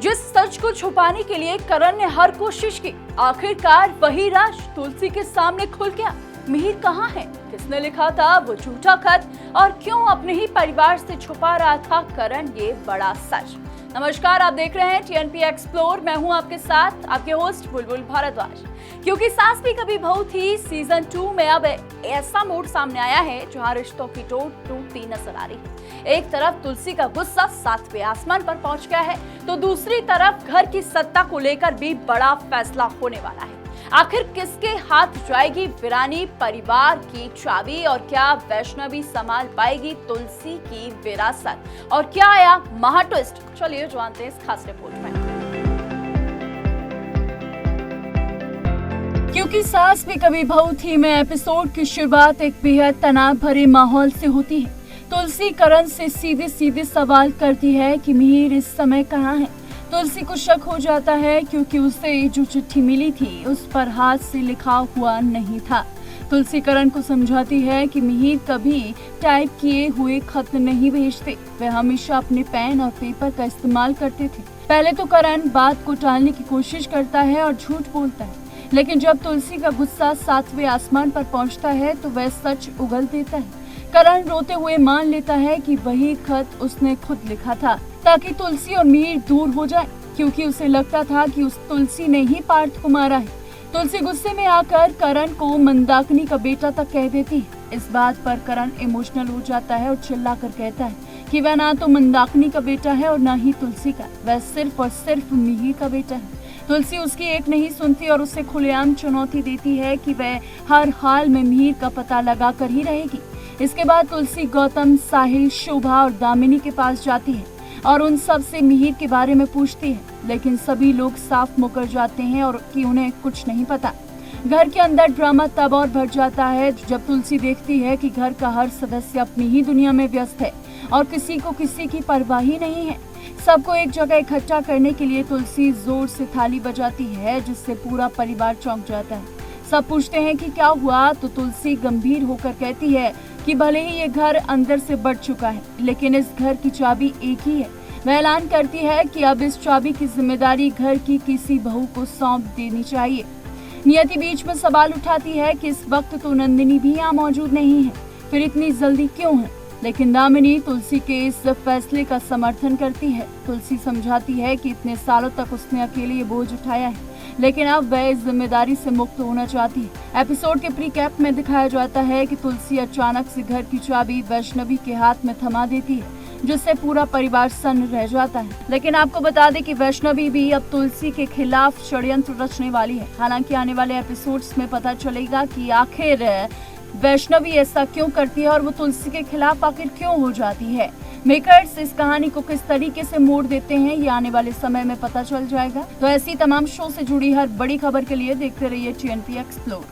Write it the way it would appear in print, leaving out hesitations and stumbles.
जिस सच को छुपाने के लिए करण ने हर कोशिश की, आखिरकार वही राज तुलसी के सामने खुल गया। मिहिर कहाँ है, किसने लिखा था वो झूठा खत और क्यों अपने ही परिवार से छुपा रहा था करण ये बड़ा सच। नमस्कार, आप देख रहे हैं टीएनपी एक्सप्लोर। मैं हूं आपके साथ, आपके होस्ट बुलबुल भारद्वाज। क्योंकि सास भी कभी बहू थी सीजन 2 में अब ऐसा मोड़ सामने आया है जहां रिश्तों की डोर टूटती नजर आ रही है। एक तरफ तुलसी का गुस्सा 7वें आसमान पर पहुंच गया है, तो दूसरी तरफ घर की सत्ता को लेकर भी बड़ा फैसला होने वाला है। आखिर किसके हाथ जाएगी वीरानी परिवार की चाबी और क्या वैष्णवी संभाल पाएगी तुलसी की विरासत, और क्या आया महा ट्विस्ट? चलिए जानते हैं इस खास रिपोर्ट में। क्योंकि सास भी कभी बहू थी में एपिसोड की शुरुआत एक बेहद तनाव भरे माहौल से होती है। तुलसी करण से सीधे सीधे सवाल करती है कि मिहिर इस समय कहाँ है। तुलसी को शक हो जाता है क्योंकि उसे जो चिट्ठी मिली थी उस पर हाथ से लिखा हुआ नहीं था। तुलसी करण को समझाती है कि मिहिर कभी टाइप किए हुए खत नहीं भेजते, वे हमेशा अपने पेन और पेपर का इस्तेमाल करते थे। पहले तो करण बात को टालने की कोशिश करता है और झूठ बोलता है, लेकिन जब तुलसी का गुस्सा 7वें आसमान पर पहुंचता है तो वह सच उगल देता है। करण रोते हुए मान लेता है कि वही खत उसने खुद लिखा था ताकि तुलसी और मिहिर दूर हो जाए, क्योंकि उसे लगता था कि उस तुलसी ने ही पार्थ को मारा है। तुलसी गुस्से में आकर करण को मंदाकिनी का बेटा तक कह देती है। इस बात पर करण इमोशनल हो जाता है और चिल्लाकर कहता है कि वह ना तो मंदाकिनी का बेटा है और ना ही तुलसी का, वह सिर्फ और सिर्फ मिहिर का बेटा है। तुलसी उसकी एक नहीं सुनती और उसे खुलेआम चुनौती देती है कि वह हर हाल में मिहिर का पता लगा कर ही रहेगी। इसके बाद तुलसी गौतम, साहिल, शोभा और दामिनी के पास जाती है और उन सब से मिहिर के बारे में पूछती है, लेकिन सभी लोग साफ मुकर जाते हैं और कि उन्हें कुछ नहीं पता। घर के अंदर ड्रामा तब और बढ़ जाता है जब तुलसी देखती है कि घर का हर सदस्य अपनी ही दुनिया में व्यस्त है और किसी को किसी की परवाह ही नहीं है। सबको एक जगह इकट्ठा करने के लिए तुलसी जोर से थाली बजाती है, जिससे पूरा परिवार चौंक जाता है। सब पूछते हैं कि क्या हुआ, तो तुलसी गंभीर होकर कहती है कि भले ही ये घर अंदर से बढ़ चुका है, लेकिन इस घर की चाबी एक ही है। वह ऐलान करती है कि अब इस चाबी की जिम्मेदारी घर की किसी बहू को सौंप देनी चाहिए। नियति बीच में सवाल उठाती है कि इस वक्त तो नंदिनी भी यहाँ मौजूद नहीं है, फिर इतनी जल्दी क्यों है? लेकिन दामिनी तुलसी के इस फैसले का समर्थन करती है। तुलसी समझाती है कि इतने सालों तक उसने अकेले ये बोझ उठाया है, लेकिन अब वह इस जिम्मेदारी से मुक्त होना चाहती है। एपिसोड के प्री कैप में दिखाया जाता है कि तुलसी अचानक से घर की चाबी वैष्णवी के हाथ में थमा देती है, जिससे पूरा परिवार सन्न रह जाता है। लेकिन आपको बता दें कि वैष्णवी भी अब तुलसी के खिलाफ षड्यंत्र रचने वाली है। हालांकि आने वाले एपिसोड्स में पता चलेगा कि आखिर वैष्णवी ऐसा क्यों करती है और वो तुलसी के खिलाफ आखिर क्यों हो जाती है। मेकर्स इस कहानी को किस तरीके से मोड़ देते हैं ये आने वाले समय में पता चल जाएगा। तो ऐसी तमाम शो से जुड़ी हर बड़ी खबर के लिए देखते रहिए टीएनपी एक्सप्लोर।